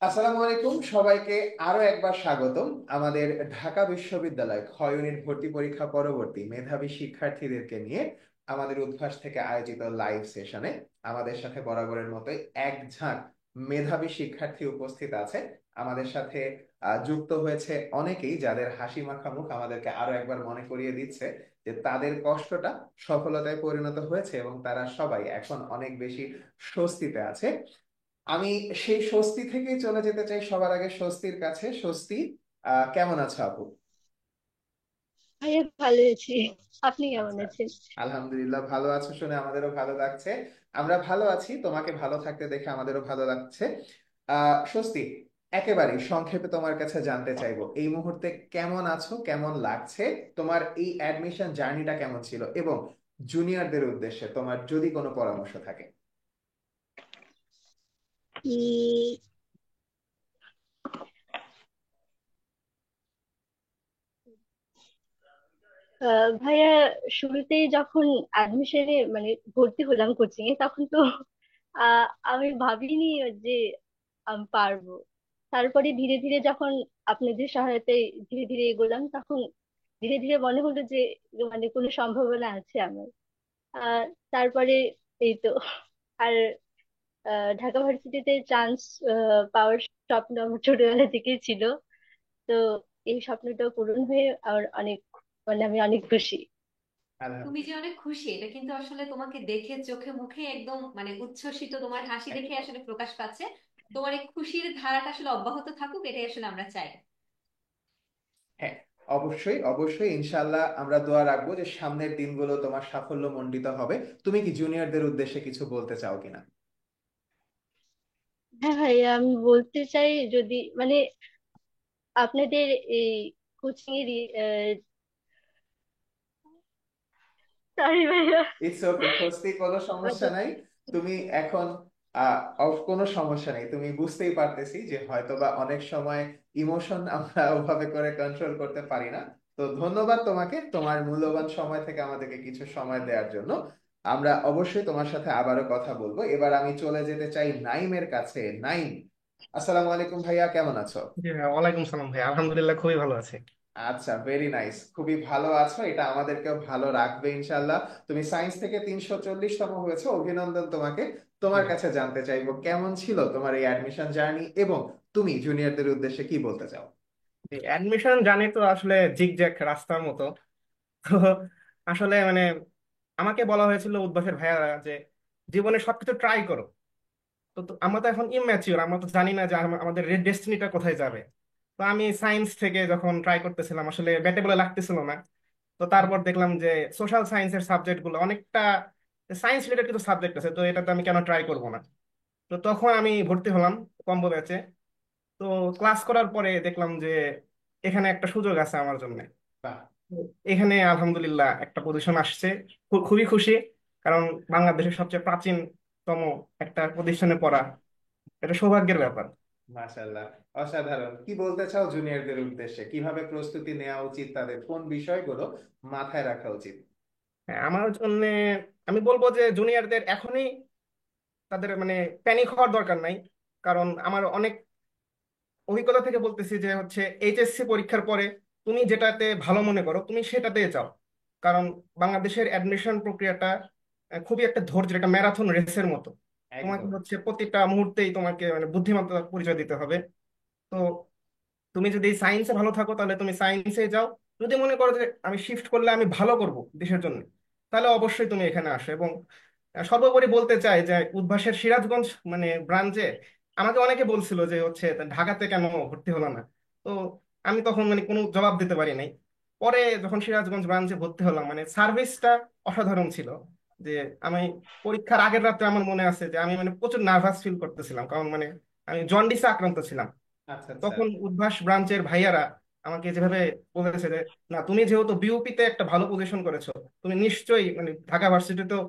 আসসালামু আলাইকুম সবাইকে। আরো একবার স্বাগতম আমাদের ঢাকা বিশ্ববিদ্যালয় ক্ষয় ইউনিট ভর্তি পরীক্ষা পরবর্তী মেধাবী শিক্ষার্থীদেরকে নিয়ে আমাদের উদ্ভাস থেকে আয়োজিত লাইভ সেশনে। আমাদের সাথে বরাবরের মতোই এক ঝাঁক মেধাবী শিক্ষার্থী উপস্থিত আছে। আমাদের সাথে যুক্ত হয়েছে অনেকেই, যাদের হাসি মাখা মুখ আমাদেরকে আরো একবার মনে করিয়ে দিচ্ছে যে তাদের কষ্টটা সফলতায় পরিণত হয়েছে এবং তারা সবাই এখন অনেক বেশি স্বস্তিতে আছে। আমি সেই স্বস্তি থেকেই চলে যেতে চাই সবার আগে স্বস্তির কাছে। স্বস্তি, কেমন আছো আপু? ভাইয়া ভালো আছি। আপনি কেমন আচ্ছা, আছেন? আলহামদুলিল্লাহ, ভালো আছো শুনে আমাদেরও ভালো লাগছে। আমরা ভালো আছি, তোমাকে ভালো থাকতে দেখে আমাদেরও ভালো লাগছে। স্বস্তি, একেবারে সংক্ষেপে তোমার কাছে জানতে চাইবো এই মুহূর্তে কেমন আছো, কেমন লাগছে, তোমার এই অ্যাডমিশন জার্নিটা কেমন ছিল, এবং জুনিয়রদের উদ্দেশ্যে তোমার যদি কোনো পরামর্শ থাকে। উম, ভাইয়া, শুরুতেই যখন অ্যাডমিশনে মানে ভর্তি হলাম কোচিং এ, তখন তো আমি ভাবিনি যে আমি পারবো। তারপরে ধীরে ধীরে যখন আপনাদের সহায়তায় ধীরে ধীরে এগোলাম, তখন ধীরে ধীরে মনে হলো যে মানে কোনো সম্ভাবনা আছে আমার। আহ তারপরে এই তো। আর ঢাকা ভার্সিটিতে চান্স পাওয়ার স্বপ্ন আমার ছোটবেলা থেকেই ছিল। তো এই স্বপ্নটা পূরণ হয়ে আমার অনেক মানে আমি অনেক খুশি। তুমি যে অনেক খুশি এটা কিন্তু আসলে তোমাকে দেখে চোখে মুখে একদম মানে উচ্ছ্বসিত, তোমার হাসি দেখে আসলে প্রকাশ পাচ্ছে। তোমার এই খুশির ধারাটা আসলে অব্যাহত থাকুক, এটাই আসলে আমরা চাই। হ্যাঁ, অবশ্যই অবশ্যই, ইনশাল্লাহ আমরা দোয়া রাখবো যে সামনের দিনগুলো তোমার সাফল্য মণ্ডিত হবে। তুমি কি জুনিয়রদের উদ্দেশ্যে কিছু বলতে চাও কিনা? হ্যাঁ ভাই, আমি বলতে চাই যদি মানে আপনাদের এই কোচিং এর সরি ভাইয়া। ইটস ওকে স্বস্তি, কোনো সমস্যা নাই। তুমি এখন কোনো সমস্যা নেই, তুমি বুঝতেই পারতেছি যে হয়তোবা অনেক সময় ইমোশন আমরা ওভাবে করে কন্ট্রোল করতে পারি না। তো ধন্যবাদ তোমাকে তোমার মূল্যবান সময় থেকে আমাদেরকে কিছু সময় দেওয়ার জন্য। আমরা অবশ্যই তোমার সাথে আবারও কথা বলবো। এবার আমি চলে যেতে চাই নাইমের কাছে। নাইম, আসসালামু আলাইকুম ভাইয়া, কেমন আছো? জি ভাই, ওয়ালাইকুম সালাম ভাই, আলহামদুলিল্লাহ খুবই ভালো আছে। আচ্ছা, ভেরি নাইস, খুবই ভালো আছো, এটা আমাদেরকেও ভালো রাখবে ইনশাল্লাহ। তুমি সায়েন্স থেকে 340তম হয়েছে, অভিনন্দন তোমাকে। জি তোমার ভাই, কাছে জানতে চাইবো কেমন ছিল তোমার এই অ্যাডমিশন জার্নি, এবং তুমি জুনিয়রদের উদ্দেশ্যে কি বলতে চাও। অ্যাডমিশন জানি তো আসলে জিগজ্যাগ রাস্তার মতো। তো আসলে মানে আমাকে বলা হয়েছিল উদ্ভাসের ভাইয়ারা যে জীবনে সবকিছু ট্রাই করো। তো আমরা তো এখন ইম্যাচিওর, আমরা তো জানি না যে আমাদের ডেস্টিনিটা কোথায় যাবে। তো আমি সায়েন্স থেকে যখন ট্রাই করতেছিলাম আসলে ব্যাটে বলে লাগতেছিল না। তো তারপর দেখলাম যে সোশ্যাল সায়েন্সের সাবজেক্ট গুলো অনেকটা সায়েন্স রিলেটেড কিছু সাবজেক্ট আছে, তো এটাতে আমি কেন ট্রাই করবো না। তো তখন আমি ভর্তি হলাম কম্বো ব্যাচে। তো ক্লাস করার পরে দেখলাম যে এখানে একটা সুযোগ আছে আমার জন্য। বাহ, এখানে আলহামদুলিল্লাহ একটা পজিশন আসছে, খুবই খুশি। কারণ বাংলাদেশের সবচেয়ে প্রাচীনতম একটা প্রতিষ্ঠানে পড়া, এটা সৌভাগ্যের ব্যাপার। মাশাল্লাহ, অসাধারণ। কি বলতে চাও জুনিয়রদের উদ্দেশ্যে, কিভাবে প্রস্তুতি নেওয়া উচিত, তাদের কোন বিষয়গুলো মাথায় রাখা উচিত? হ্যাঁ, আমার জন্য আমি বলবো যে জুনিয়রদের এখনই তাদের মানে প্যানিক হওয়ার দরকার নাই। কারণ আমার অনেক অভিজ্ঞতা থেকে বলতেছি যে হচ্ছে এইচএসসি পরীক্ষার পরে তুমি যেটাতে ভালো মনে করো তুমি সেটাতে যাও। কারণ বাংলাদেশের অ্যাডমিশন প্রক্রিয়াটা খুবই একটা ধৈর্যের, একটা ম্যারাথন রেসের মতো। তোমাকে একদম। হচ্ছে প্রতিটা মুহূর্তেই তোমাকে মানে বুদ্ধিমত্তা পরিচয় দিতে হবে। তো তুমি যদি সায়েন্সে ভালো থাকো তাহলে তুমি সায়েন্সে যাও। যদি মনে করো যে আমি শিফট করলে আমি ভালো করব দেশের জন্য, তাহলে অবশ্যই তুমি এখানে আসো। এবং সর্বোপরি বলতে চাই যে উদ্ভাসের সিরাজগঞ্জ মানে ব্রাঞ্চে আমাকে অনেকে বলছিল যে হচ্ছে ঢাকাতে কেন ভর্তি হলো না। তো আমি তখন মানে কোনো জবাব দিতে পারি নাই। পরে যখন সিরাজগঞ্জ ব্রাঞ্চে ভর্তি হলাম মানে সার্ভিসটা অসাধারণ ছিল। যে আমি পরীক্ষার আগের রাতে আমার মনে আছে যে আমি মানে প্রচুর নার্ভাস ফিল করতেছিলাম, কারণ মানে আমি জন্ডিসে আক্রান্ত ছিলাম। আচ্ছা আচ্ছা। তখন উদ্ভাস ব্রাঞ্চের ভাইয়ারা আমাকে যেভাবে বলেছে যে না তুমি যেহেতু বিউপি তে একটা ভালো পজিশন করেছো, তুমি নিশ্চয়ই মানে ঢাকা ভার্সিটিতেও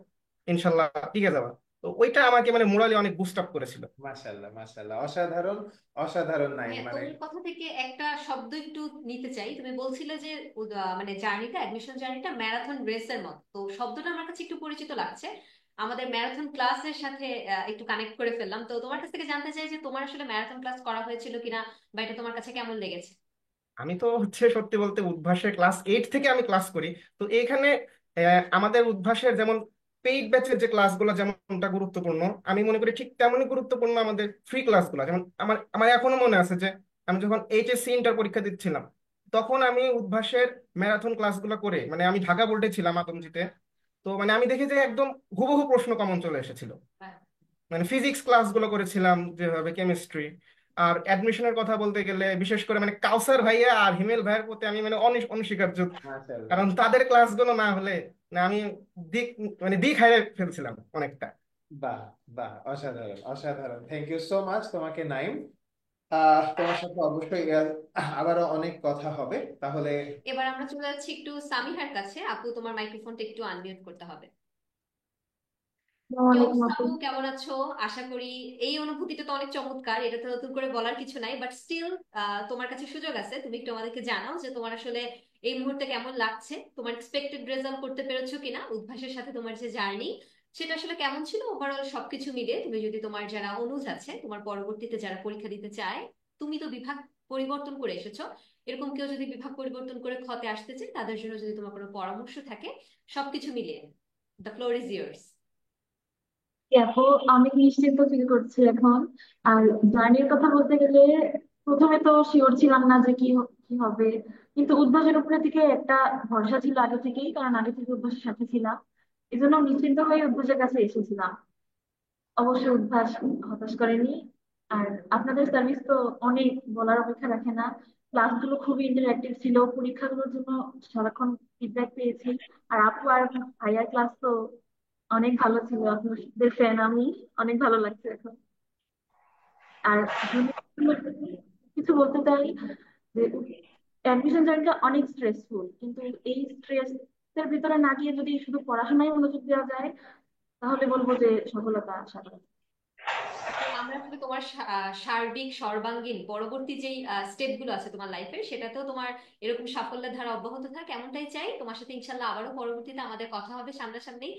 ইনশাল্লাহ টিকে যাবা। তো ওইটা আমাকে মানে মোরালি অনেক বুস্ট আপ করেছিল। মাশাল্লাহ মাশাল্লাহ, অসাধারণ, অসাধারণ নাইম। হ্যাঁ, মানে তোমার কথা থেকে একটা শব্দ একটু নিতে চাই। তুমি বলছিলে যে মানে জার্নিটা, অ্যাডমিশন জার্নিটা ম্যারাথন রেসের মতো, তো শব্দটা আমার কাছে একটু পরিচিত লাগছে। আমাদের ম্যারাথন ক্লাসের সাথে একটু কানেক্ট করে ফেললাম। তো তোমার কাছ থেকে জানতে চাই যে তোমার আসলে ম্যারাথন ক্লাস করা হয়েছিল কিনা, বা এটা তোমার কাছে কেমন লেগেছে? আমি তো সত্যি বলতে উদ্ভাসে ক্লাস 8 থেকে আমি ক্লাস করি। তো এইখানে আমাদের উদ্ভাসের যেমন পেইড ব্যাচের যে ক্লাসগুলো যেমনটা গুরুত্বপূর্ণ, আমি মনে করি ঠিক তেমনই গুরুত্বপূর্ণ আমাদের ফ্রি ক্লাসগুলো। যেমন আমার আমার এখনো মনে আছে যে আমি যখন এইচএসসি ইন্টার পরীক্ষা দিচ্ছিলাম, তখন আমি উদ্ভাসের ম্যারাথন ক্লাসগুলো করে, মানে আমি ঢাকা বোর্ডে ছিলাম আদমজিতে। তো মানে আমি দেখি যে একদম হুবহু প্রশ্ন কমন চলে এসেছিল। মানে ফিজিক্স ক্লাসগুলো করেছিলাম যেভাবে, কেমিস্ট্রি। আর অ্যাডমিশনের কথা বলতে গেলে বিশেষ করে মানে কাউসার ভাইয়া আর হিমেল ভাইয়ের প্রতি আমি মানে অনস্বীকার্য। মাশাআল্লাহ। কারণ তাদের ক্লাসগুলো না হলে না আমি দিক মানে দিক হারিয়ে ফেলছিলাম অনেকটা। বাহ, বাহ, অসাধারণ, অসাধারণ, থ্যাংক ইউ সো মাচ তোমাকে, নাইম। তোমার সাথে অবশ্যই আবারও অনেক কথা হবে তাহলে। এবার আমরা চলে যাচ্ছি একটু সামিহার কাছে। আপু, তোমার মাইক্রোফোনটা একটু আনমিউট করতে হবে। কি আসসালামু অবস্থা আলাইকুম আপু। আপু, কেমন আছো? আশা করি এই অনুভূতিটা তো অনেক চমৎকার, এটা তো নতুন করে বলার কিছু নাই, বাট স্টিল তোমার কাছে সুযোগ আছে, তুমি একটু আমাদেরকে জানাও যে তোমার আসলে এই মুহূর্তে কেমন লাগছে, তোমার এক্সপেক্টেড রেজাল্ট করতে পেরেছো কিনা, উদ্ভাসের সাথে তোমার যে জার্নি সেটা আসলে কেমন ছিল ওভারঅল সবকিছু মিলে। তুমি যদি তোমার যারা অনুজ আছে, তোমার পরবর্তীতে যারা পরীক্ষা দিতে চায়, তুমি তো বিভাগ পরিবর্তন করে এসেছো, এরকম কেউ যদি বিভাগ পরিবর্তন করে খতে আসতে চায় তাদের জন্য যদি তোমার কোনো পরামর্শ থাকে, সবকিছু মিলিয়ে, দ্য ফ্লোর ইজ ইয়ার্স। আপু, আমি নিশ্চিন্ত ফিল করছি এখন। আর জার্নির কথা বলতে গেলে প্রথমে তো শিওর ছিলাম না যে কি হবে, কিন্তু উদ্ভাসের উপরে থেকে একটা ভরসা ছিল আগে থেকেই, কারণ আগে থেকে উদ্ভাসের সাথে ছিলাম। এই জন্য নিশ্চিন্ত হয়ে উদ্ভাসের কাছে এসেছিলাম। অবশ্যই উদ্ভাস হতাশ করেনি। আর আপনাদের সার্ভিস তো অনেক, বলার অপেক্ষা রাখে না। ক্লাসগুলো খুবই ইন্টারঅ্যাক্টিভ ছিল, পরীক্ষাগুলোর জন্য সারাক্ষণ ফিডব্যাক পেয়েছি। আর আপু আর ভাইয়ার ক্লাস তো অনেক ভালো ছিল, আপনাদের ফ্যান আমি। অনেক ভালো লাগছে এখন। আর জুনিয়র কিছু বলতে চাই যে অ্যাডমিশন জার্নিটা অনেক স্ট্রেসফুল, কিন্তু এই স্ট্রেস এর ভিতরে না গিয়ে যদি শুধু পড়াশোনায় মনোযোগ দেওয়া যায়, তাহলে বলবো যে সফলতা আশা করা যায়। আপু, আমরা আসলে তোমার সার্বিক সর্বাঙ্গীন পরবর্তী যেই স্টেপ গুলো আছে তোমার লাইফের, সেটাতেও তোমার এরকম সাফল্যের ধারা অব্যাহত থাক এমনটাই চাই। তোমার সাথে ইনশাল্লাহ আবারও পরবর্তীতে আমাদের কথা হবে সামনাসামনি।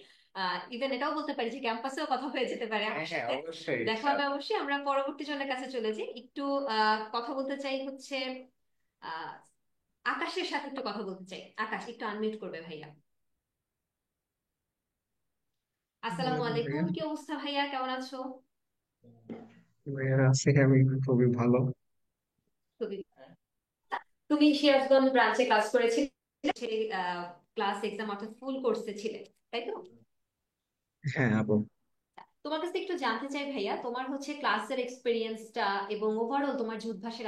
ইভেন এটাও বলতে পারি যে ক্যাম্পাসেও কথা হয়ে যেতে পারে হ্যাঁ, আমার হ্যাঁ, সাথে। অবশ্যই। দেখা হবে অবশ্যই। আমরা পরবর্তী জনের কাছে চলে যাই একটু। কথা বলতে চাই হচ্ছে আহ আকাশের সাথে একটু কথা বলতে চাই। আকাশ, একটু আনমিউট করবে ভাইয়া। আসসালামু ওয়ালাইকুম ভাইয়া। আলাইকুম, কি অবস্থা ভাইয়া, কেমন আছো? ভাইয়া আছি আমি খুবই ভালো। খুবই। তুমি সিরাজগঞ্জ ব্রাঞ্চে ক্লাস করেছিলে, সেই ক্লাস এক্সাম অর্থাৎ ফুল কোর্সে ছিলে, তাই তো? হ্যাঁ আপু। তোমার কাছে একটু জানতে চাই ভাইয়া, তোমার হচ্ছে ক্লাসের এক্সপিরিয়েন্সটা এবং ওভারঅল তোমার যে উদ্ভাসের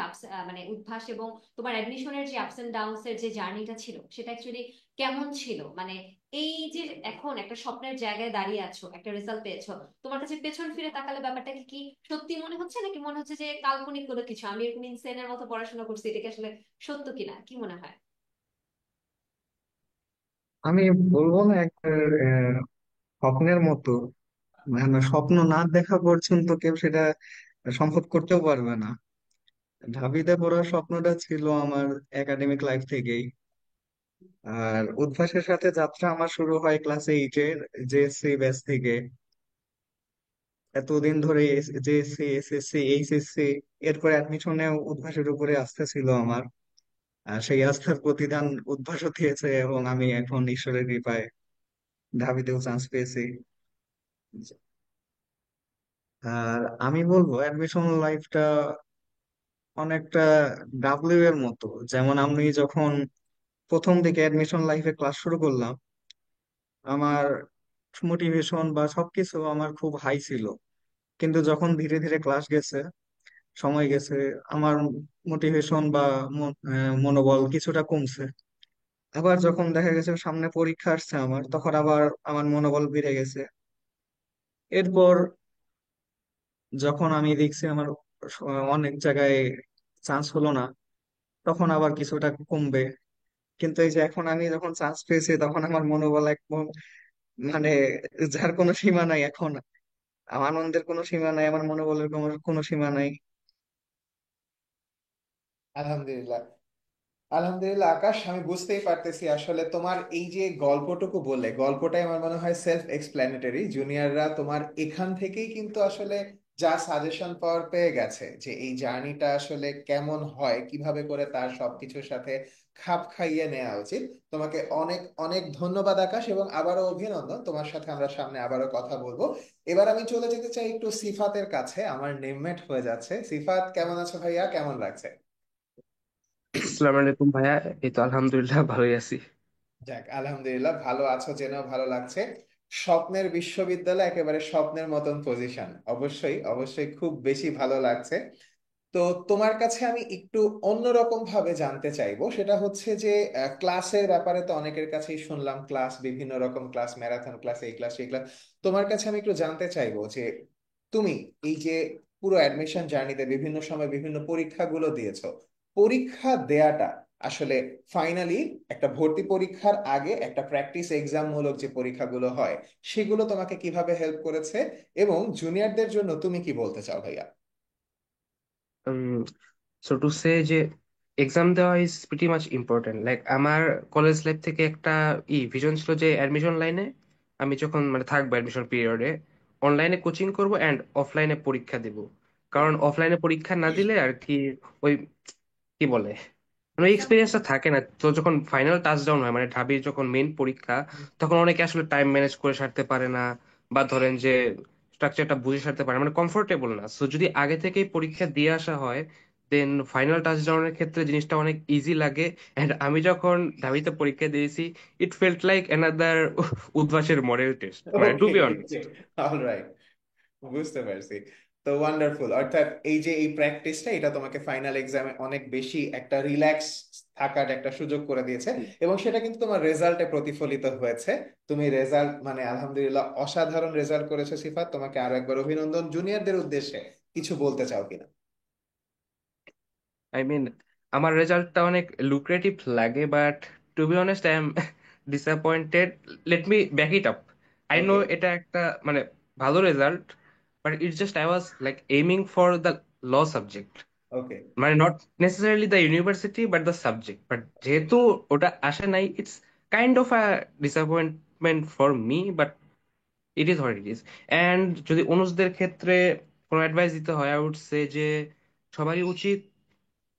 মানে উদ্ভাস এবং তোমার অ্যাডমিশনের যে আপস এন্ড ডাউনস এর যে জার্নিটা ছিল সেটা অ্যাকচুয়ালি কেমন ছিল? মানে এই যে এখন একটা স্বপ্নের জায়গায় দাঁড়িয়ে আছো, একটা রেজাল্ট পেয়েছো, তোমার কাছে পেছন ফিরে তাকালে ব্যাপারটা কি কি সত্যি মনে হচ্ছে, নাকি মনে হচ্ছে যে কাল্পনিক কোনো কিছু, আমি এরকম ইনসেনের মতো পড়াশোনা করছি, এটা কি আসলে সত্য কিনা, কি মনে হয়? আমি বলবো না একটা স্বপ্নের মতো, মানে স্বপ্ন না দেখা পর্যন্ত কেউ সেটা সম্ভব করতেও পারবে না। ঢাবিতে পড়ার স্বপ্নটা ছিল আমার একাডেমিক লাইফ থেকেই। আর উদ্ভাসের সাথে যাত্রা আমার শুরু হয় ক্লাস 8-এর জেএসসি ব্যাচ থেকে। এতদিন ধরে জেএসসি, এসএসসি, এইচএসসি, এরপর অ্যাডমিশনেও উদ্ভাসের উপরে আস্থা ছিল আমার। আর সেই আস্থার প্রতিদান উদ্ভাসও দিয়েছে, এবং আমি এখন ঈশ্বরের কৃপায় ঢাবিতেও চান্স পেয়েছি। আর আমি বলবো অ্যাডমিশন লাইফটা অনেকটা ডাব্লিউ এর মতো। যেমন আমি যখন প্রথম দিকে অ্যাডমিশন লাইফে ক্লাস শুরু করলাম, আমার মোটিভেশন বা সবকিছু আমার খুব হাই ছিল। কিন্তু যখন ধীরে ধীরে ক্লাস গেছে, সময় গেছে, আমার মোটিভেশন বা মনোবল কিছুটা কমছে। আবার যখন দেখা গেছে সামনে পরীক্ষা আসছে আমার, তখন আবার আমার মনোবল বেড়ে গেছে। এরপর যখন আমি দেখছি আমার অনেক জায়গায় চান্স হলো না, তখন আবার কিছুটা কমবে। কিন্তু এই যে এখন আমি যখন চান্স পেয়েছি, তখন আমার মনোবল একদম, মানে যার কোনো সীমা নাই এখন। আমার আনন্দের কোনো সীমা নাই, আমার মনোবলের কোনো কোনো সীমা নাই। আলহামদুলিল্লাহ। আলহামদুলিল্লাহ আকাশ, আমি বুঝতেই পারতেছি আসলে তোমার এই যে গল্পটুকু বললে, গল্পটাই আমার মনে হয় সেলফ এক্সপ্ল্যানেটরি। জুনিয়ররা তোমার এখান থেকেই কিন্তু আসলে যা সাজেশন পাওয়ার পেয়ে গেছে যে এই জার্নিটা আসলে কেমন হয়, কিভাবে করে তার সবকিছুর সাথে খাপ খাইয়ে নেওয়া উচিত। তোমাকে অনেক অনেক ধন্যবাদ আকাশ, এবং আবারও অভিনন্দন। তোমার সাথে আমরা সামনে আবারও কথা বলবো। এবার আমি চলে যেতে চাই একটু সিফাতের কাছে, আমার নেমমেট হয়ে যাচ্ছে। সিফাত, কেমন আছো ভাইয়া? কেমন লাগছে? আসসালামু আলাইকুম ভাইয়া। এই তো আলহামদুলিল্লাহ ভালোই আছি। যাক, আলহামদুলিল্লাহ ভালো আছো জেনেও ভালো লাগছে। স্বপ্নের বিশ্ববিদ্যালয়, একেবারে স্বপ্নের মতন পজিশন, অবশ্যই অবশ্যই খুব বেশি ভালো লাগছে। তো তোমার কাছে আমি একটু অন্যরকম ভাবে জানতে চাইবো, সেটা হচ্ছে যে ক্লাসের ব্যাপারে তো অনেকের কাছেই শুনলাম, ক্লাস বিভিন্ন রকম ক্লাস, ম্যারাথন ক্লাস, এই ক্লাস সেই ক্লাস। তোমার কাছে আমি একটু জানতে চাইবো যে তুমি এই যে পুরো অ্যাডমিশন জার্নিতে বিভিন্ন সময় বিভিন্ন পরীক্ষাগুলো দিয়েছো, পরীক্ষা দেয়াটা আসলে ফাইনালি একটা ভর্তি পরীক্ষার আগে একটা প্র্যাকটিস এক্সাম মূলক যে পরীক্ষাগুলো হয়, সেগুলো তোমাকে কিভাবে হেল্প করেছে, এবং জুনিয়রদের জন্য তুমি কি বলতে চাও ভাইয়া? সো টু সে যে এক্সাম দেওয়া is pretty much important. Like আমার কলেজ লাইফ থেকে একটা ভিশন ছিল যে অ্যাডমিশন লাইনে আমি যখন মানে থাকবো অ্যাডমিশন পিরিয়ডে অনলাইনে কোচিং করব অ্যান্ড অফলাইনে পরীক্ষা দেব। কারণ অফলাইনে পরীক্ষা না দিলে আর কি ওই কি বলে মানে ওই এক্সাম। এক্সপিরিয়েন্সটা থাকে না। তো যখন ফাইনাল টাচ ডাউন হয় মানে ঢাবির যখন মেইন পরীক্ষা, তখন অনেকে আসলে টাইম ম্যানেজ করে সারতে পারে না, বা ধরেন যে স্ট্রাকচারটা বুঝে সারতে পারে না, মানে কমফোর্টেবল না। সো যদি আগে থেকেই পরীক্ষা দিয়ে আসা হয় দেন ফাইনাল টাচ ডাউনের ক্ষেত্রে জিনিসটা অনেক ইজি লাগে। এন্ড আমি যখন ঢাবিতে পরীক্ষা দিয়েছি ইট ফেল্ট লাইক অ্যানাদার উদ্ভাসের মডেল টেস্ট, মানে to okay, be honest. Alright, বুঝতে পারছি। তো ওয়ান্ডারফুল, অর্থাৎ এই যে এই প্র্যাকটিসটা, এটা তোমাকে ফাইনাল এক্সামে অনেক বেশি একটা রিল্যাক্স থাকার একটা সুযোগ করে দিয়েছে, এবং সেটা কিন্তু তোমার রেজাল্টে প্রতিফলিত হয়েছে। তুমি রেজাল্ট মানে আলহামদুলিল্লাহ অসাধারণ রেজাল্ট করেছো সিফাত, তোমাকে আরো একবার অভিনন্দন। জুনিয়রদের উদ্দেশ্যে কিছু বলতে চাও কিনা? আই মিন আমার রেজাল্টটা অনেক লুক্রেটিভ লাগে, but to be honest I am disappointed. Let me back it up. I know okay. এটা একটা মানে ভালো result, but it's just I was like aiming for the law subject. Okay. মানে not necessarily the university but the subject, but যেহেতু ওটা আসে নাই it's kind of a disappointment for me, but it is what it is. And যদি অনুজদের ক্ষেত্রে কোনো advice দিতে হয় আই উড সে যে সবারই উচিত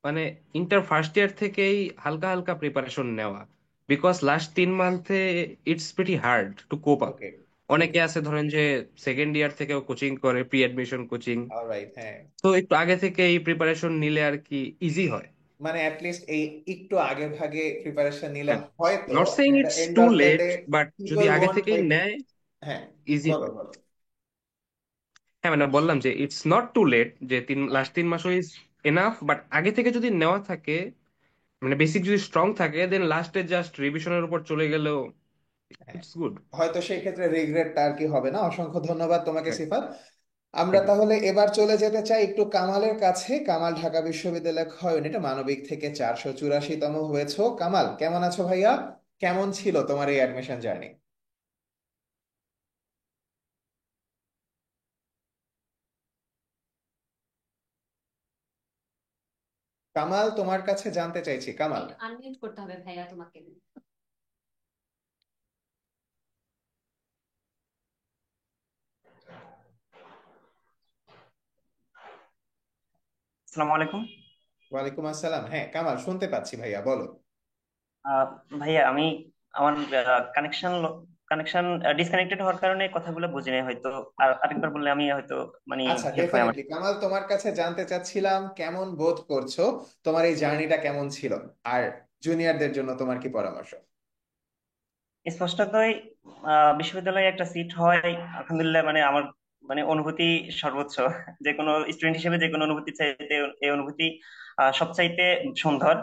মানে ইন্টার ফার্স্ট ইয়ার থেকেই হালকা হালকা প্রিপারেশন নেওয়া। বিকজ লাস্ট 3 মান্থে it's pretty hard to cope up. Okay. অনেকে আছে ধরেন যে সেকেন্ড ইয়ার থেকেও কোচিং করে, প্রি অ্যাডমিশন কোচিং। অলরাইট, হ্যাঁ। তো একটু আগে থেকে এই প্রিপারেশন নিলে আর কি ইজি হয়। মানে অ্যাটলিস্ট এই একটু আগে ভাগে প্রিপারেশন নিলে হ্যাঁ, হয়তো not saying at the it's end to of the late, day but যদি পিপল আগে ওয়ন্ট থেকেই মেক। নেয় হ্যাঁ, ইজি বলো হয়। বলো। হ্যাঁ মানে বললাম যে ইটস নট টু লেট, যে লাস্ট 3 মাসও ইজ এনাফ, বাট আগে থেকে যদি নেওয়া থাকে মানে বেসিক যদি স্ট্রং থাকে দেন লাস্টে জাস্ট রিভিশনের উপর চলে গেলেও হ্যাঁ, ইটস গুড। হয়তো সেই ক্ষেত্রে রিগ্রেটটা আর কি হবে না। অসংখ্য ধন্যবাদ তোমাকে রাইট। সিফাত। আমরা থ্যাংক ইউ। তাহলে এবার চলে যেতে চাই একটু কামালের কাছে। কামাল ঢাকা বিশ্ববিদ্যালয় খ ইউনিটে মানবিক থেকে 484তম হয়েছো। কামাল, কেমন আছো ভাইয়া? কেমন ছিল তোমার এই অ্যাডমিশন জার্নি? কামাল, তোমার কাছে জানতে চাইছি কামাল। আনমিউট করতে হবে ভাইয়া তোমাকে। আসসালামু আলাইকুম। ওয়ালাইকুম আসসালাম। হ্যাঁ কামাল, শুনতে পাচ্ছি ভাইয়া, বলো। আহ, ভাইয়া আমি আমার কানেকশন কানেকশন ডিসকানেক্টেড হওয়ার কারণে কথাগুলো বুঝি নাই হয়তো। আর আরেকবার বললে আমি হয়তো মানে আচ্ছা, হেল্প হয় আমার। ডেফিনেটলি কামাল, তোমার কাছে জানতে চাচ্ছিলাম কেমন বোধ করছো, তোমার এই জার্নিটা কেমন ছিল, আর জুনিয়রদের জন্য তোমার কি পরামর্শ? স্পষ্টতই বিশ্ববিদ্যালয়ে একটা সিট হয় আলহামদুলিল্লাহ, মানে আমার মানে অনুভূতি সর্বোচ্চ। যে কোনো স্টুডেন্ট হিসেবে যে কোনো অনুভূতি চাইতে এই অনুভূতি সবচাইতে সুন্দর।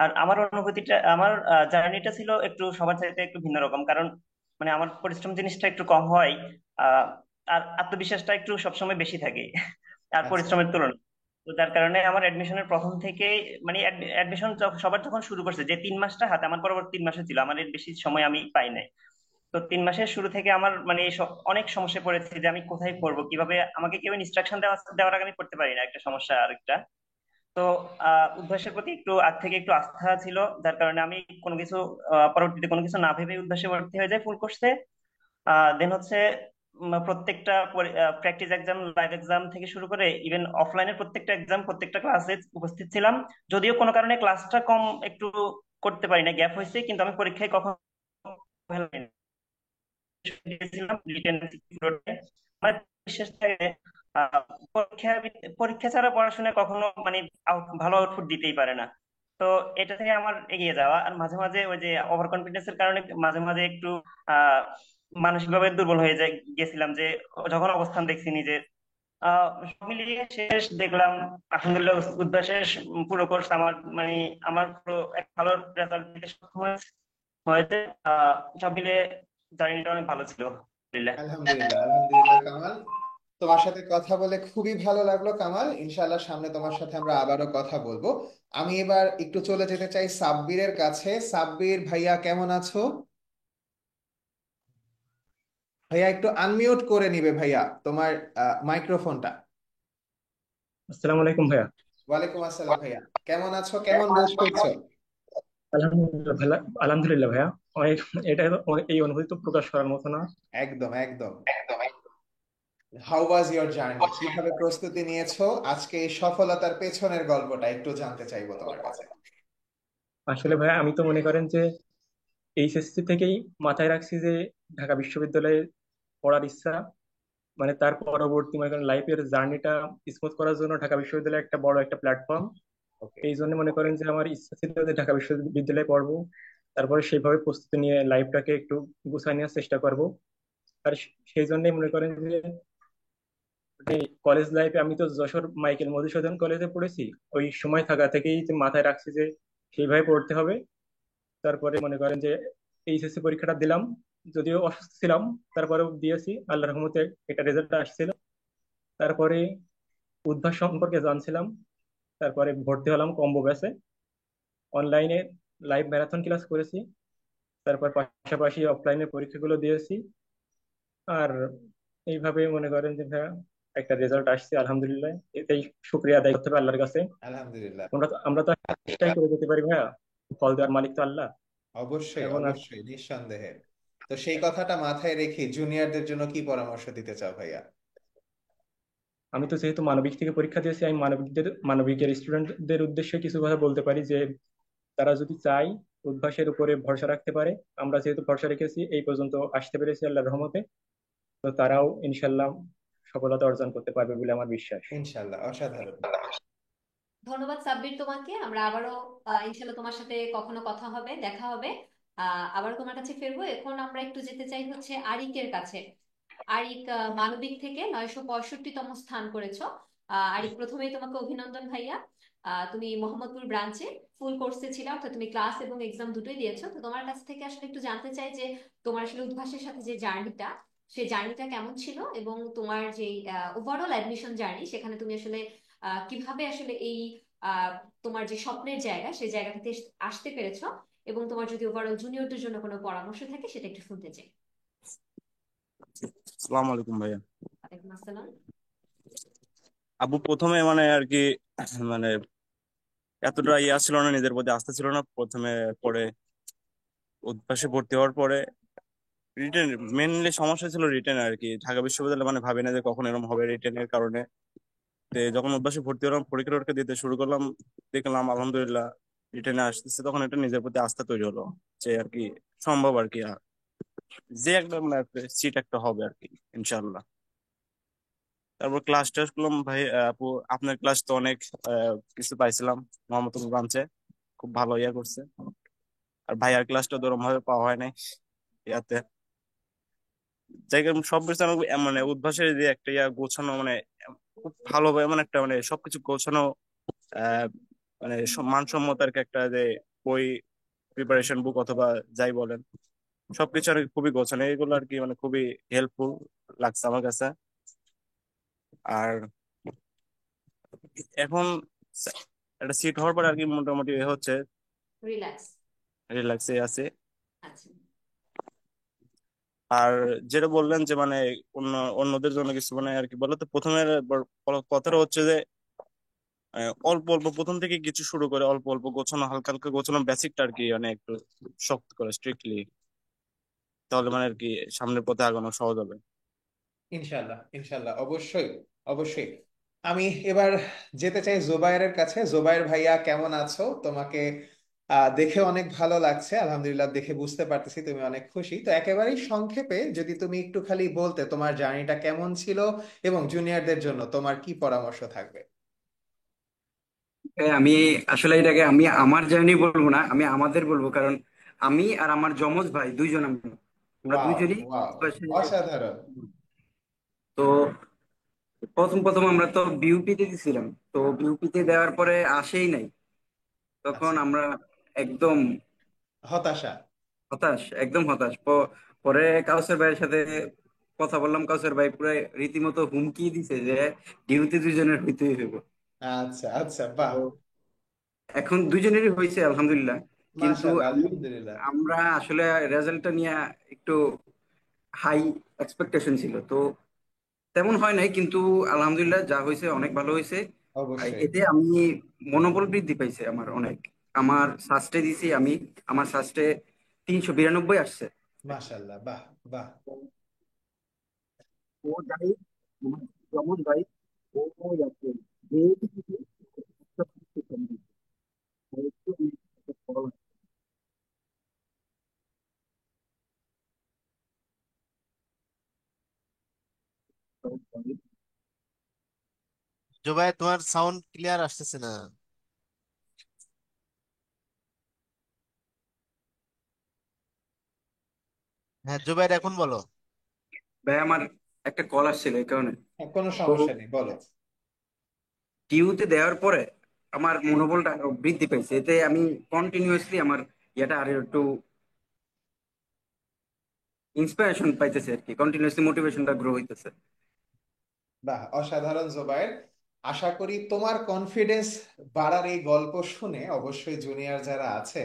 আর আমার অনুভূতিটা আমার জার্নিটা ছিল একটু সবার চাইতে একটু ভিন্ন রকম, কারণ মানে আমার পরিশ্রম জিনিসটা একটু কম হয়। আহ আর আত্মবিশ্বাসটা একটু সবসময় বেশি থাকে আর আচ্ছা। পরিশ্রমের তুলনায়। তো যার কারণে আমার অ্যাডমিশনের প্রথম থেকে মানে অ্যাডমিশন সবার যখন শুরু করছে যে 3 মাসটা হাতে আমার, পরবর্তী 3 মাসে ছিল আমার, এর বেশি সময় আমি পাই নাই। তো 3 মাসের শুরু থেকে আমার মানে অনেক সমস্যায় পড়েছে যে আমি কোথায় পড়বো, কিভাবে, আমাকে কেউ ইনস্ট্রাকশন দেওয়ার আগে আমি পড়তে পারি না, একটা সমস্যা। আরেকটা তো উদ্ভাসের প্রতি একটু আগ থেকে একটু আস্থা ছিল, যার কারণে আমি কোনো কিছু পরবর্তীতে কোনো কিছু না ভেবে উদ্ভাসে ভর্তি হয়ে যায় ফুল কোর্সে। দেন হচ্ছে প্রত্যেকটা প্র্যাকটিস এক্সাম, লাইভ এক্সাম থেকে শুরু করে ইভেন অফলাইনের প্রত্যেকটা এক্সাম, প্রত্যেকটা ক্লাসে উপস্থিত ছিলাম। যদিও কোনো কারণে ক্লাসটা কম একটু করতে পারি না, গ্যাপ হয়েছে, কিন্তু আমি পরীক্ষায় কখনো fail হইনি। দিয়েছিলাম রিটেন মানে বিশ্বাস থাকে। আহ, পরীক্ষা পরীক্ষা ছাড়া পড়াশোনা কখনো মানে ভালো আউটপুট দিতেই পারে না। তো এটা থেকে আমার এগিয়ে যাওয়া, আর মাঝে মাঝে ওই যে ওভার কনফিডেন্স এর কারণে মাঝে মাঝে একটু আহ মানসিকভাবে দুর্বল হয়ে গেছিলাম, যে যখন অবস্থান দেখছি নিজের। সব মিলিয়ে শেষ দেখলাম আলহামদুলিল্লাহ উদ্ভাসের পুরো কোর্স আমার মানে আমার পুরো এক ভালো রেজাল্ট দিতে সক্ষম হয়েছে। সব মিলিয়ে জার্নিটা অনেক ভালো ছিল, আলহামদুলিল্লাহ। আলহামদুলিল্লাহ, আলহামদুলিল্লাহ কামাল। তোমার সাথে কথা বলে খুবই ভালো লাগলো কামাল। ইনশাআল্লাহ সামনে তোমার সাথে আমরা আবারও কথা বলবো। আমি এবার একটু চলে যেতে চাই সাব্বিরের কাছে। সাব্বির ভাইয়া কেমন আছো? ভাইয়া একটু আনমিউট করে নিবে ভাইয়া তোমার মাইক্রোফোনটা। আসসালামু আলাইকুম ভাইয়া। ওয়ালাইকুম আসসালাম ভাইয়া, কেমন আছো? কেমন বোধ করছো? আলহামদুলিল্লাহ ভাইয়া। আলহামদুলিল্লাহ ভাইয়া। অনেক এটা এই অনুভূতি তো প্রকাশ করার মতো না। একদম একদম। How was your journey? কিভাবে প্রস্তুতি নিয়েছো? আজকে এই সফলতার পেছনের গল্পটা একটু জানতে চাইবো তোমার কাছে। আসলে ভাইয়া আমি তো মনে করেন যে এইচএসসি থেকেই মাথায় রাখছি যে ঢাকা বিশ্ববিদ্যালয়ে পড়ার ইচ্ছা। মানে তার পরবর্তী মনে করেন লাইফের জার্নিটা স্মুথ করার জন্য ঢাকা বিশ্ববিদ্যালয় একটা বড় একটা প্ল্যাটফর্ম। ওকে। এই জন্য মনে করেন যে আমার ইচ্ছা ছিল যে ঢাকা বিশ্ববিদ্যালয়ে পড়বো। তারপরে সেইভাবে প্রস্তুতি নিয়ে লাইফটাকে একটু গুছাই নেওয়ার চেষ্টা করব। আর সেই জন্যই মনে করেন যে কলেজ লাইফে আমি তো যশোর মাইকেল মধুসূদন কলেজে পড়েছি। ওই সময় থাকা থেকেই যে মাথায় রাখছি যে সেইভাবে পড়তে হবে। তারপরে মনে করেন যে এইচএসসি পরীক্ষাটা দিলাম, যদিও অসুস্থ ছিলাম, তারপরেও দিয়েছি, আল্লাহর রহমতে এটা রেজাল্ট আসছিল। তারপরে উদ্ভাস সম্পর্কে জানছিলাম, তারপরে ভর্তি হলাম কম্বো ব্যাচে। অনলাইনে লাইভ ম্যারাথন ক্লাস করেছি, তারপর পাশাপাশি অফলাইনে পরীক্ষাগুলো দিয়েছি। আর এইভাবে মনে করেন যে ভাইয়া একটা রেজাল্ট আসছে আলহামদুলিল্লাহ। এটাই শুক্রিয়া আদায় করতে হবে আল্লাহর কাছে। আলহামদুলিল্লাহ। আমরা তো চেষ্টাই করে যেতে পারি ভাইয়া, ফল দেওয়ার মালিক তো আল্লাহ। অবশ্যই এখন আর অবশ্যই, নিঃসন্দেহে। তো সেই কথাটা মাথায় রেখে জুনিয়রদের জন্য কি পরামর্শ দিতে চাও ভাইয়া? আমি তো যেহেতু মানবিক থেকে পরীক্ষা দিয়েছি, আমি মানবিকের স্টুডেন্টদের উদ্দেশ্যে কিছু কথা বলতে পারি যে তারা যদি চায় উদ্ভাসের উপরে ভরসা রাখতে পারে। আমরা যেহেতু ভরসা রেখেছি, এই পর্যন্ত আসতে পেরেছি আল্লাহর রহমতে, তো তারাও ইনশাল্লাহ সফলতা অর্জন করতে পারবে বলে আমার বিশ্বাস। ইনশাল্লাহ, অসাধারণ। ধন্যবাদ সাব্বির তোমাকে। আমরা আবারও ইনশাল্লাহ তোমার সাথে কখনো কথা হবে, দেখা হবে। আবারও তোমার কাছে ফিরবো। এখন আমরা একটু যেতে চাই হচ্ছে আরিকের কাছে। আরিক মানবিক থেকে 965তম স্থান করেছো। আরিক, প্রথমেই তোমাকে অভিনন্দন ভাইয়া। তুমি মোহাম্মদপুর ব্রাঞ্চে ফুল কোর্সে ছিলে, অর্থাৎ তুমি ক্লাস এবং এক্সাম দুটোই দিয়েছো। তো তোমার কাছ থেকে আসলে একটু জানতে চাই যে তোমার আসলে উদ্ভাসের সাথে যে জার্নিটা, সেই জার্নিটা কেমন ছিল, এবং তোমার যে ওভারঅল অ্যাডমিশন জার্নি, সেখানে তুমি আসলে কিভাবে আসলে এই আহ, তোমার যে স্বপ্নের জায়গা, সেই জায়গাটাতে আসতে পেরেছো, এবং তোমার যদি ওভারঅল জুনিয়রদের জন্য কোনো পরামর্শ থাকে সেটা একটু শুনতে চাই। আসসালামু আলাইকুম ভাইয়া। ওয়ালাইকুম আসসালাম। আবু প্রথমে মানে আর কি মানে এতটা ইয়া ছিল না, নিজের প্রতি আস্থা ছিল না প্রথমে। পরে উদ্ভাসে ভর্তি হওয়ার পরে রিটেন মেনলি সমস্যা ছিল, রিটেন আর কি। ঢাকা বিশ্ববিদ্যালয় মানে ভাবি না যে কখন এরকম হবে রিটেনের কারণে। তো যখন উদ্ভাসে ভর্তি হলাম, পরীক্ষা টরীক্ষা দিতে শুরু করলাম, দেখলাম আলহামদুলিল্লাহ রিটেনে আসতেছে, তখন এটা নিজের প্রতি আস্থা তৈরি হলো যে আর কি সম্ভব আর কি, যে একটা সিট একটা হবে আর কি ইনশাল্লাহ। তারপর ক্লাস টেস্ট করলাম ভাই। আপু আপনার ক্লাস তো অনেক কিছু পাইছিলাম মোহাম্মদপুর ব্রাঞ্চে, খুব ভালো ইয়া করছে। আর ভাইয়ার ক্লাসটা তো ওরকম ভাবে পাওয়া হয় নাই ইয়াতে। জায়গায় সব কিছু আমার মানে উদ্ভাসের যে একটা ইয়া গোছানো, মানে খুব ভালো ভাবে মানে একটা মানে সবকিছু গোছানো, আহ মানে মানসম্মত আর কি। একটা যে বই, প্রিপারেশন বুক অথবা যাই বলেন, সবকিছু আর কি খুবই গোছানো। এগুলো আর কি মানে খুবই হেল্পফুল লাগছে আমার কাছে। আর এখন একটা সিট হওয়ার পর আর কি মোটামুটি এ হচ্ছে, রিল্যাক্স। রিল্যাক্সে আছে। আচ্ছা। আর যেটা বললেন যে মানে অন্যদের জন্য কিছু মানে আর কি বলতো, প্রথমে কথাটা হচ্ছে যে অল্প অল্প প্রথম থেকে কিছু শুরু করে অল্প অল্প গোছানো, হালকা হালকা গোছানো বেসিকটা আর কি, মানে একটু শক্ত করে স্ট্রিক্টলি, তাহলে মানে আর কি সামনের পথে আগানো সহজ হবে। ইনশাল্লাহ, ইনশাল্লাহ, অবশ্যই, অবশ্যই। আমি এবার যেতে চাই জোবায়েরের কাছে। জোবায়ের ভাইয়া, কেমন আছো? তোমাকে দেখে অনেক ভালো লাগছে, আলহামদুলিল্লাহ, দেখে বুঝতে পারতেছি তুমি অনেক খুশি। তো একেবারেই সংক্ষেপে যদি তুমি একটু খালি বলতে তোমার জার্নিটা কেমন ছিল এবং জুনিয়রদের জন্য তোমার কি পরামর্শ থাকবে। আমি আসলে এটাকে আমি আমার জার্নি বলবো না, আমি আমাদের বলবো, কারণ আমি আর আমার যমজ ভাই দুইজন, আমরা ওয়াও, দুইজনই ওয়াও, বাসায়। অসাধারণ। তো প্রথম প্রথম আমরা তো বিউপিতে দিছিলাম, তো বিউপিতে দেওয়ার পরে আসেই নাই, তখন আচ্ছা, আমরা একদম হতাশা। হতাশ, একদম হতাশ। পরে কাউসার ভাইয়ের সাথে কথা বললাম, কাউসার ভাই পুরো রীতিমতো হুমকি দিছে যে ডিউটি দুইজনের হইতেই হইব। আচ্ছা, আচ্ছা, বাহ। তো এখন দুইজনেরই হয়েছে আলহামদুলিল্লাহ, কিন্তু মাশাআল্লাহ, আলহামদুলিল্লাহ। আমরা আসলে রেজাল্টটা নিয়ে একটু হাই এক্সপেকটেশন ছিল, তো তেমন হয় নাই, কিন্তু আলহামদুলিল্লাহ যা হয়েছে অনেক ভালো হয়েছে। আর অবশ্যই। এতে আমি মনোবল বৃদ্ধি পাইছে আমার অনেক। আমার সাস্টে দিছি আমি, আমার সাস্টে 392 আসছে। মাশাআল্লাহ, বাহ, বাহ। ও যাই, আমার যমজ ভাই, ও যাচ্ছে যে কিছু একটা কিছু কম দিচ্ছে। আর একটু আমি একটা ফল পাই। জুবাই, তোমার সাউন্ড ক্লিয়ার আসতেছে না। হ্যাঁ জুবাইর, এখন বলো। ভাই আমার একটা কল আসছিল এই কারণে। হ্যাঁ, কোনো তো সমস্যা নেই, বলো। টিউতে দেওয়ার পরে আমার মনোবলটা আরো বৃদ্ধি পাইছে, এতে আমি কন্টিনিউয়াসলি আমার ইয়েটা আরো একটু ইন্সপিরেশন পাইতেছে আর কি, কন্টিনিউয়াসলি মোটিভেশনটা গ্রো হইতেছে। বাহ, অসাধারণ জোবায়ের। আশা করি তোমার কনফিডেন্স বাড়ার এই গল্প শুনে অবশ্যই জুনিয়র যারা আছে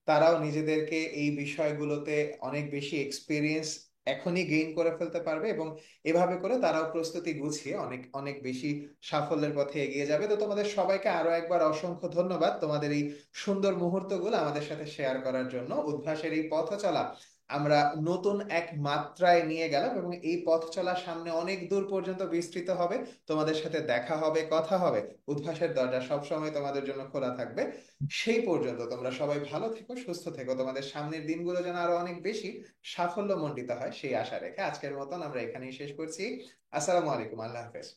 তারাও নিজেদেরকে এই বিষয়গুলোতে অনেক বেশি এক্সপিরিয়েন্স এখনই গেইন করে ফেলতে পারবে, এবং এভাবে করে তারাও প্রস্তুতি গুছিয়ে অনেক অনেক বেশি সাফল্যের পথে এগিয়ে যাবে। তো তোমাদের সবাইকে আরো একবার অসংখ্য ধন্যবাদ তোমাদের এই সুন্দর মুহূর্তগুলো আমাদের সাথে শেয়ার করার জন্য। উদ্ভাসের এই পথ চলা আমরা নতুন এক মাত্রায় নিয়ে গেলাম, এবং এই পথ চলা সামনে অনেক দূর পর্যন্ত বিস্তৃত হবে। তোমাদের সাথে দেখা হবে, কথা হবে। উদ্ভাসের দরজা সবসময় তোমাদের জন্য খোলা থাকবে। সেই পর্যন্ত তোমরা সবাই ভালো থেকো, সুস্থ থেকো। তোমাদের সামনের দিনগুলো যেন আরো অনেক বেশি সাফল্য মণ্ডিত হয় সেই আশা রেখে আজকের মতন আমরা এখানেই শেষ করছি। আসসালামু আলাইকুম, আল্লাহ হাফেজ।